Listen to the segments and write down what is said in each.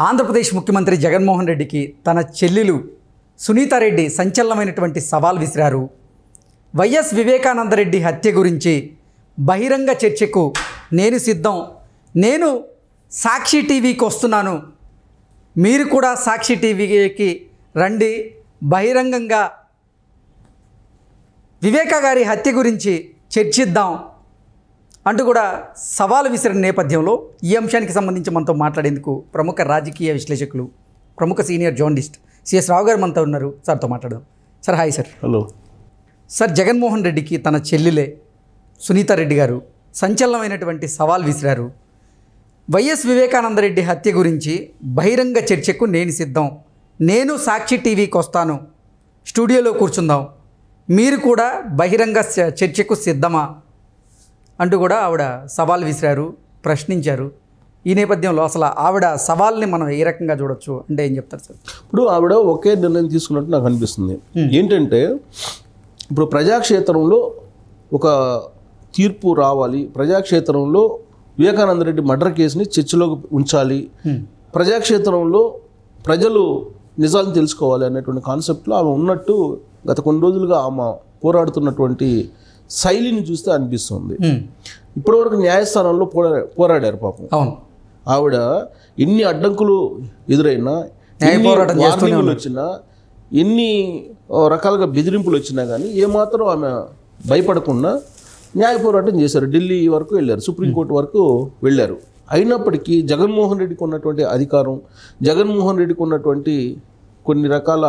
ఆంధ్రప్రదేశ్ ముఖ్యమంత్రి జగన్మోహన్ రెడ్డికి తన చెల్లెలు సునీతారెడ్డి సంచలనమైనటువంటి సవాల్ విసిరారు. వైఎస్ వివేకానందరెడ్డి హత్య గురించి బహిరంగ చర్చకు నేను సిద్ధం, నేను సాక్షి టీవీకి వస్తున్నాను, మీరు కూడా సాక్షి టీవీకి రండి, బహిరంగంగా వివేకా గారి హత్య గురించి చర్చిద్దాం అంటూ కూడా సవాలు విసిరిన నేపథ్యంలో ఈ అంశానికి సంబంధించి మనతో మాట్లాడేందుకు ప్రముఖ రాజకీయ విశ్లేషకులు, ప్రముఖ సీనియర్ జర్నలిస్ట్ సిఎస్ రావు గారు మనతో ఉన్నారు. సార్తో మాట్లాడదాం. Sir hi sir. Hello sir, Jaganmohan రెడ్డికి తన చెల్లెలే సునీతారెడ్డి గారు సంచలనమైనటువంటి సవాల్ విసిరారు. వైఎస్ వివేకానందరెడ్డి హత్య గురించి బహిరంగ చర్చకు నేను సిద్ధం, నేను సాక్షి టీవీకి వస్తాను, స్టూడియోలో కూర్చుందాం, మీరు కూడా బహిరంగ చర్చకు సిద్ధమా అంటూ కూడా ఆవిడ సవాల్ విసిరారు, ప్రశ్నించారు. ఈ నేపథ్యంలో అసలు ఆవిడ సవాల్ని మనం ఏ రకంగా చూడొచ్చు అంటే ఏం చెప్తారు సార్? ఇప్పుడు ఆవిడ ఒకే నిర్ణయం తీసుకున్నట్టు నాకు అనిపిస్తుంది. ఏంటంటే ఇప్పుడు ప్రజాక్షేత్రంలో ఒక తీర్పు రావాలి, ప్రజాక్షేత్రంలో వివేకానందరెడ్డి మర్డర్ కేసుని చర్చలోకి ఉంచాలి, ప్రజాక్షేత్రంలో ప్రజలు నిజాలను తెలుసుకోవాలి అనేటువంటి కాన్సెప్ట్లో ఆమె ఉన్నట్టు గత కొన్ని రోజులుగా ఆమె పోరాడుతున్నటువంటి శైలిని చూస్తే అనిపిస్తుంది. ఇప్పటివరకు న్యాయస్థానంలో పోరాడారు పాపం. అవును, ఆవిడ ఎన్ని అడ్డంకులు ఎదురైనా, వార్నింగ్లు వచ్చినా, ఎన్ని రకాలుగా బెదిరింపులు వచ్చినా కానీ ఏమాత్రం ఆమె భయపడకుండా న్యాయ పోరాటం చేశారు. ఢిల్లీ వరకు వెళ్ళారు, సుప్రీంకోర్టు వరకు వెళ్ళారు. అయినప్పటికీ జగన్మోహన్ రెడ్డికి ఉన్నటువంటి అధికారం, జగన్మోహన్ రెడ్డికి ఉన్నటువంటి కొన్ని రకాల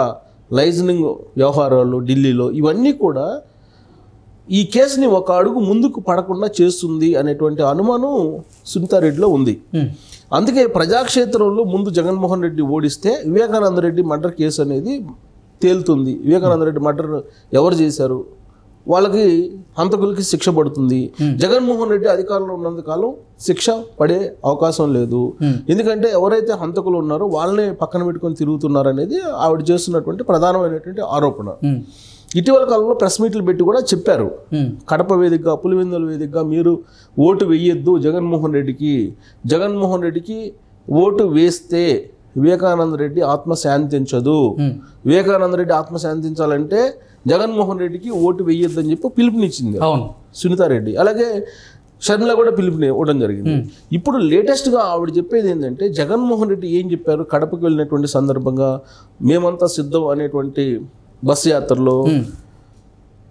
లైజనింగ్ వ్యవహారాలు ఢిల్లీలో, ఇవన్నీ కూడా ఈ కేసుని ఒక అడుగు ముందుకు పడకుండా చేస్తుంది అనేటువంటి అనుమానం సునీతారెడ్డిలో ఉంది. అందుకే ప్రజాక్షేత్రంలో ముందు జగన్మోహన్ రెడ్డి ఓడిస్తే వివేకానందరెడ్డి మర్డర్ కేసు అనేది తేలుతుంది. వివేకానందరెడ్డి మర్డర్ ఎవరు చేశారు, వాళ్ళకి హంతకులకి శిక్ష పడుతుంది. జగన్మోహన్ రెడ్డి అధికారంలో ఉన్నంత కాలం శిక్ష పడే అవకాశం లేదు. ఎందుకంటే ఎవరైతే హంతకులు ఉన్నారో వాళ్ళనే పక్కన పెట్టుకొని తిరుగుతున్నారు అనేది ఆవిడ చేస్తున్నటువంటి ప్రధానమైనటువంటి ఆరోపణ. ఇటీవల కాలంలో ప్రెస్ మీట్లు పెట్టి కూడా చెప్పారు, కడప వేదికగా, పులివెందుల వేదికగా మీరు ఓటు వేయొద్దు జగన్మోహన్ రెడ్డికి, జగన్మోహన్ రెడ్డికి ఓటు వేస్తే వివేకానంద రెడ్డి ఆత్మ శాంతించదు, వివేకానంద రెడ్డి ఆత్మ శాంతించాలంటే జగన్మోహన్ రెడ్డికి ఓటు వేయొద్దని చెప్పి పిలుపునిచ్చింది సునీతారెడ్డి. అలాగే షర్మిల కూడా పిలుపుని ఇవ్వడం జరిగింది. ఇప్పుడు లేటెస్ట్గా ఆవిడ చెప్పేది ఏంటంటే, జగన్మోహన్ రెడ్డి ఏం చెప్పారు, కడపకు వెళ్ళినటువంటి సందర్భంగా మేమంతా సిద్ధం అనేటువంటి బస్సు యాత్రలో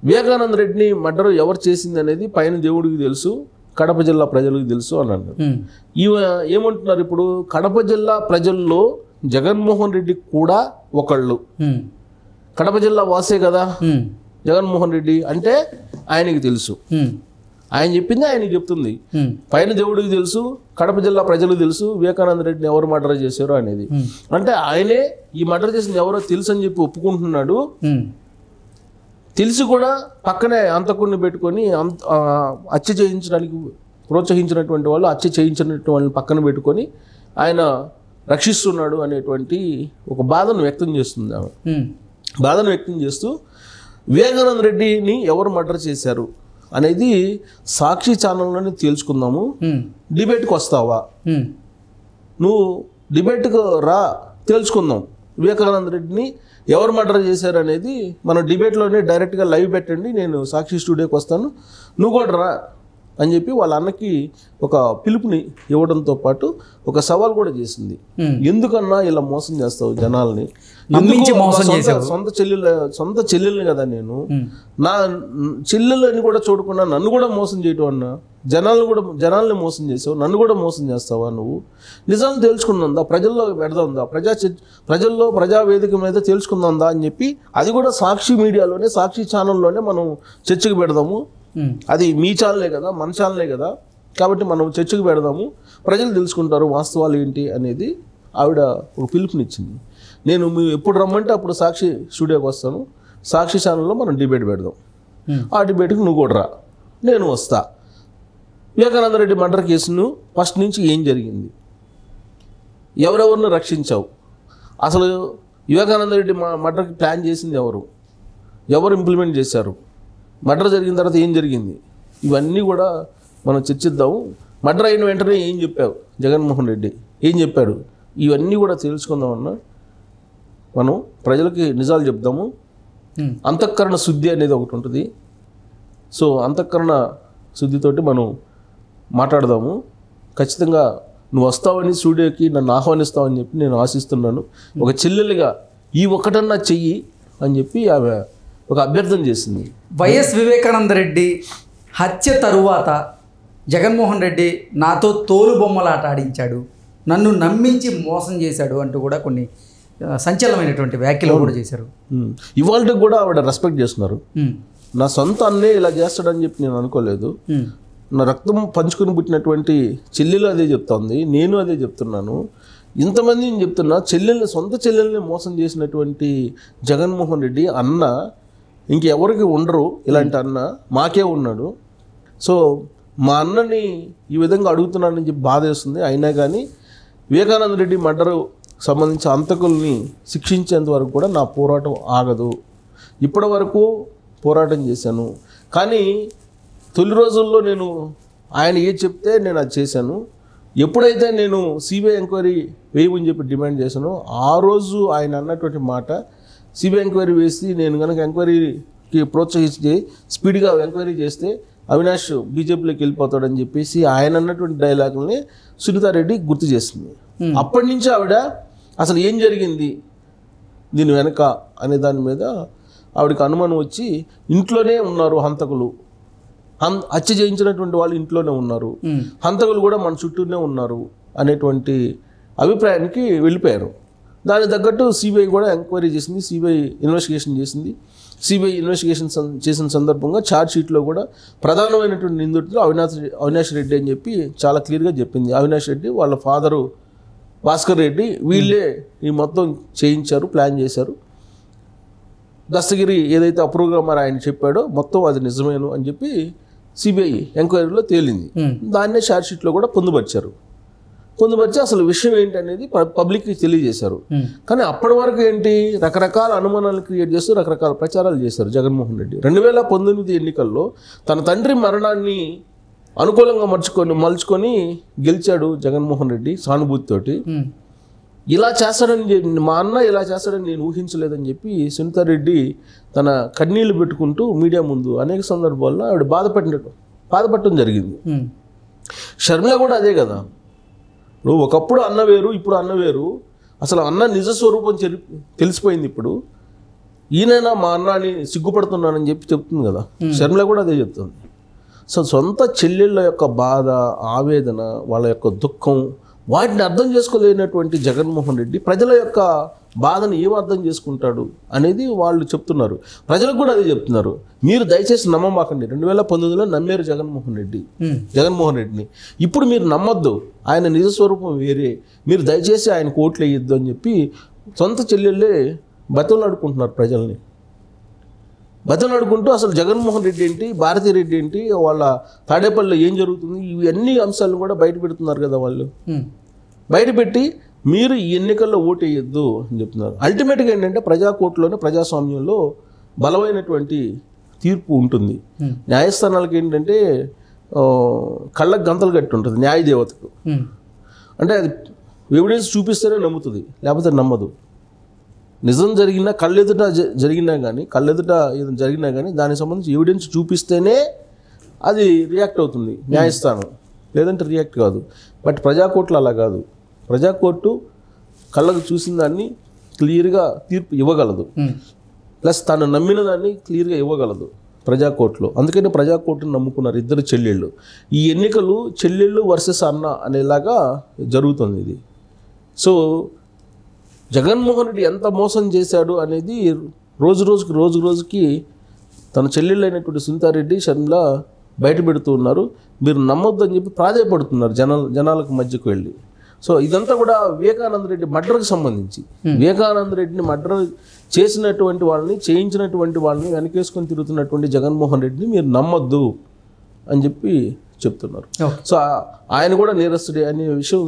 వివేకానంద రెడ్డిని మర్డర్ ఎవరు చేసింది అనేది పైన దేవుడికి తెలుసు, కడప జిల్లా ప్రజలకు తెలుసు అని అన్నారు. ఏమంటున్నారు ఇప్పుడు, కడప జిల్లా ప్రజల్లో జగన్మోహన్ రెడ్డి కూడా ఒకళ్ళు, కడప జిల్లా వాసే కదా జగన్మోహన్ రెడ్డి అంటే ఆయనకి తెలుసు, ఆయన చెప్పింది ఆయనకి చెప్తుంది, పైన దేవుడికి తెలుసు, కడప జిల్లా ప్రజలకు తెలుసు వివేకానంద రెడ్డిని ఎవరు మర్డర్ చేశారో అనేది. అంటే ఆయనే ఈ మర్డర్ చేసింది ఎవరో తెలుసు అని చెప్పి ఒప్పుకుంటున్నాడు. తెలిసి కూడా పక్కనే అంతకుడిని పెట్టుకొని హత్య చేయించడానికి ప్రోత్సహించినటువంటి వాళ్ళు, హత్య చేయించినటువంటి వాళ్ళని పక్కన పెట్టుకొని ఆయన రక్షిస్తున్నాడు అనేటువంటి ఒక బాధను వ్యక్తం చేస్తుంది ఆమె. బాధను వ్యక్తం చేస్తూ వివేకానంద రెడ్డిని ఎవరు మర్డర్ చేశారు అనేది సాక్షి ఛానల్లోనే తేల్చుకుందాము, డిబేట్కి వస్తావా, నువ్వు డిబేట్కి రా, తేల్చుకుందాం, వివేకానంద రెడ్డిని ఎవరు మర్డర్ చేశారు అనేది మనం డిబేట్లోనే డైరెక్ట్గా లైవ్ పెట్టండి, నేను సాక్షి స్టూడియోకి వస్తాను, నువ్వు కూడా రా అని చెప్పి వాళ్ళ అన్నకి ఒక పిలుపుని ఇవ్వడంతో పాటు ఒక సవాల్ కూడా చేసింది. ఎందుకన్నా ఇలా మోసం చేస్తావు జనాల్ని, సొంత చెల్లెల్ని కదా నేను, నా చెల్లెలని కూడా చూడకుండా నన్ను కూడా మోసం చేయటం అన్నా, జనాల్ని మోసం చేసావు, నన్ను కూడా మోసం చేస్తావా, నువ్వు నిజాలు తెలుసుకుందా, ప్రజల్లో పెడదాందా, ప్రజల్లో ప్రజావేదిక మీద తెలుసుకుందా అని చెప్పి అది కూడా సాక్షి మీడియాలోనే, సాక్షి ఛానల్లోనే మనం చర్చకు పెడదాము, అది మీ ఛానలే కదా, మన ఛానలే కదా, కాబట్టి మనం చర్చకు పెడదాము, ప్రజలు తెలుసుకుంటారు వాస్తవాలు ఏంటి అనేది ఆవిడ ఒక పిలుపునిచ్చింది. నేను ఎప్పుడు రమ్మంటే అప్పుడు సాక్షి స్టూడియోకి వస్తాను, సాక్షి ఛానల్లో మనం డిబేట్ పెడదాం, ఆ డిబేట్కి నువ్వు కూడా రా, నేను వస్తా, వివేకానంద రెడ్డి మర్డర్ కేసును ఫస్ట్ నుంచి ఏం జరిగింది, ఎవరెవరిని రక్షించావు, అసలు వివేకానంద రెడ్డి మర్డర్కి ప్లాన్ చేసింది ఎవరు ఇంప్లిమెంట్ చేశారు, మర్డర్ జరిగిన తర్వాత ఏం జరిగింది, ఇవన్నీ కూడా మనం చర్చిద్దాము. మర్డర్ అయిన వెంటనే ఏం చెప్పావు జగన్మోహన్ రెడ్డి, ఏం చెప్పాడు, ఇవన్నీ కూడా తెలుసుకుందామన్నా మనం ప్రజలకి నిజాలు చెప్దాము. అంతఃకరణ శుద్ధి అనేది ఒకటి ఉంటుంది. సో అంతఃకరణ శుద్ధితోటి మనం మాట్లాడదాము. ఖచ్చితంగా నువ్వు వస్తావని స్టూడియోకి నన్ను ఆహ్వానిస్తావని చెప్పి నేను ఆశిస్తున్నాను. ఒక చెల్లెలుగా ఈ ఒక్కటన్నా చెయ్యి అని చెప్పి ఆమె ఒక అభ్యర్థన చేసింది. వైఎస్ వివేకానంద రెడ్డి హత్య తరువాత జగన్మోహన్ రెడ్డి నాతో తోలు బొమ్మలాట ఆడించాడు, నన్ను నమ్మించి మోసం చేశాడు అంటూ కూడా కొన్ని సంచలనమైనటువంటి వ్యాఖ్యలు కూడా చేశారు. ఇవాళకి కూడా ఆవిడ రెస్పెక్ట్ చేస్తున్నారు. నా సొంత అన్నే ఇలా చేస్తాడని చెప్పి నేను అనుకోలేదు. నా రక్తం పంచుకుని పుట్టినటువంటి చెల్లెలు అదే చెప్తోంది, నేను అదే చెప్తున్నాను. ఇంతమంది నేను చెప్తున్నా, సొంత చెల్లెల్ని మోసం చేసినటువంటి జగన్మోహన్ రెడ్డి అన్న ఇంకెవరికి ఉండరు. ఇలాంటి అన్న మాకే ఉన్నాడు. సో మా అన్నని ఈ విధంగా అడుగుతున్నానని చెప్పి బాధ వేస్తుంది. అయినా కానీ వివేకానంద రెడ్డి మర్డర్ సంబంధించి హంతకుల్ని శిక్షించేంత వరకు కూడా నా పోరాటం ఆగదు. ఇప్పటి వరకు పోరాటం చేశాను, కానీ తొలి రోజుల్లో నేను ఆయన ఏది చెప్తే నేను అది చేశాను. ఎప్పుడైతే నేను సిబిఐ ఎంక్వైరీ వేయమని చెప్పి డిమాండ్ చేశానో ఆ రోజు ఆయన అన్నటువంటి మాట, సిబిఐ ఎంక్వైరీ వేసి నేను కనుక ఎంక్వైరీకి ప్రోత్సహించి స్పీడ్గా ఎంక్వైరీ చేస్తే అవినాష్ బీజేపీలోకి వెళ్ళిపోతాడని చెప్పేసి ఆయన అన్నటువంటి డైలాగుల్ని సునీతారెడ్డి గుర్తు చేసింది. అప్పటి నుంచి ఆవిడ అసలు ఏం జరిగింది దీని వెనక అనే దాని మీద ఆవిడకి అనుమానం వచ్చి, ఇంట్లోనే ఉన్నారు హంతకులు, హత్య చేయించినటువంటి వాళ్ళు ఇంట్లోనే ఉన్నారు, హంతకులు కూడా మన చుట్టూనే ఉన్నారు అనేటువంటి అభిప్రాయానికి వెళ్ళిపోయారు. దానికి తగ్గట్టు సిబిఐ కూడా ఎంక్వైరీ చేసింది, సిబిఐ ఇన్వెస్టిగేషన్ చేసింది. సిబిఐ ఇన్వెస్టిగేషన్ చేసిన సందర్భంగా ఛార్జ్ షీట్లో కూడా ప్రధానమైనటువంటి నిందితులు అవినాష్ రెడ్డి అని చెప్పి చాలా క్లియర్గా చెప్పింది. అవినాష్ రెడ్డి వాళ్ళ ఫాదరు భాస్కర్ రెడ్డి వీళ్ళే ఈ మొత్తం చేయించారు, ప్లాన్ చేశారు. దస్తగిరి ఏదైతే అప్రూవ్గా ఆయన చెప్పాడో మొత్తం అది నిజమేను అని చెప్పి సిబిఐ ఎంక్వైరీలో తేలింది. దాన్నే ఛార్జ్ షీట్లో కూడా పొందుపరిచి అసలు విషయం ఏంటి అనేది పబ్లిక్కి తెలియజేశారు. కానీ అప్పటి వరకు ఏంటి, రకరకాల అనుమానాలు క్రియేట్ చేస్తూ రకరకాల ప్రచారాలు చేశారు జగన్మోహన్ రెడ్డి. 2019 ఎన్నికల్లో తన తండ్రి మరణాన్ని అనుకూలంగా మలుచుకొని గెలిచాడు జగన్మోహన్ రెడ్డి సానుభూతితోటి. ఇలా చేస్తాడని, మా అన్న ఇలా చేస్తాడని నేను ఊహించలేదని చెప్పి సునీతారెడ్డి తన కన్నీళ్లు పెట్టుకుంటూ మీడియా ముందు అనేక సందర్భాల్లో ఆవిడ బాధపడటం జరిగింది. షర్మిల కూడా అదే కదా, నువ్వు ఒకప్పుడు అన్న వేరు, ఇప్పుడు అన్న వేరు, అసలు అన్న నిజ స్వరూపం తెలిసిపోయింది. ఇప్పుడు ఈయనైనా మా అన్నని సిగ్గుపడుతున్నానని చెప్పి చెప్తుంది కదా, షర్మిల కూడా అదే చెప్తుంది. సో సొంత చెల్లెళ్ళ యొక్క బాధ, ఆవేదన, వాళ్ళ యొక్క దుఃఖం, వాటిని అర్థం చేసుకోలేనటువంటి జగన్మోహన్ రెడ్డి ప్రజల యొక్క బాధను ఏం అర్థం చేసుకుంటాడు అనేది వాళ్ళు చెప్తున్నారు. ప్రజలకు కూడా అదే చెప్తున్నారు. మీరు దయచేసి నమ్మమాకండి. 2019లో నమ్మారు జగన్మోహన్ రెడ్డిని. ఇప్పుడు మీరు నమ్మొద్దు, ఆయన నిజస్వరూపం వేరే, మీరు దయచేసి ఆయనకు ఓట్లు వేయొద్దు అని చెప్పి సొంత చెల్లెళ్ళే బతిమలాడుకుంటున్నారు ప్రజల్ని. బతిమలాడుకుంటూ అసలు జగన్మోహన్ రెడ్డి ఏంటి, భారతీ రెడ్డి ఏంటి, వాళ్ళ తాడేపల్లిలో ఏం జరుగుతుంది, ఇవి అన్ని అంశాలను కూడా బయట పెడుతున్నారు కదా వాళ్ళు. బయటపెట్టి మీరు ఈ ఎన్నికల్లో ఓటు వేయొద్దు అని చెప్తున్నారు. అల్టిమేట్గా ఏంటంటే ప్రజాకోర్టులోనే, ప్రజాస్వామ్యంలో బలమైనటువంటి తీర్పు ఉంటుంది. న్యాయస్థానాలకు ఏంటంటే కళ్ళకు గంతలు కట్టి ఉంటుంది న్యాయదేవతకు. అంటే అది ఎవిడెన్స్ చూపిస్తేనే నమ్ముతుంది, లేకపోతే నమ్మదు. నిజం జరిగినా కళ్ళెదుట జరిగినా కానీ దానికి సంబంధించి ఎవిడెన్స్ చూపిస్తేనే అది రియాక్ట్ అవుతుంది న్యాయస్థానం, లేదంటే రియాక్ట్ కాదు. బట్ ప్రజాకోర్టులు అలా కాదు. ప్రజాకోర్టు కళ్ళకు చూసిన దాన్ని క్లియర్గా తీర్పు ఇవ్వగలదు, ప్లస్ తను నమ్మిన దాన్ని క్లియర్గా ఇవ్వగలదు ప్రజాకోర్టులో. అందుకని ప్రజాకోర్టును నమ్ముకున్నారు ఇద్దరు చెల్లెళ్ళు. ఈ ఎన్నికలు చెల్లెళ్ళు వర్సెస్ అన్న అనేలాగా జరుగుతుంది ఇది. సో జగన్మోహన్ రెడ్డి ఎంత మోసం చేశాడు అనేది రోజు రోజుకి తన చెల్లెళ్ళు అయినటువంటి సునీతారెడ్డి, షర్మిల బయట పెడుతూ ఉన్నారు. మీరు నమ్మొద్దని చెప్పి ప్రాధాయపడుతున్నారు జనాలకు మధ్యకు వెళ్ళి. సో ఇదంతా కూడా వివేకానంద రెడ్డి మర్డర్కి సంబంధించి, వివేకానంద రెడ్డిని మర్డర్ చేసినటువంటి వాళ్ళని, చేయించినటువంటి వాళ్ళని వెనకేసుకొని తిరుగుతున్నటువంటి జగన్మోహన్ రెడ్డిని మీరు నమ్మొద్దు అని చెప్పి చెప్తున్నారు. సో ఆయన కూడా నేరస్తుడే అనే విషయం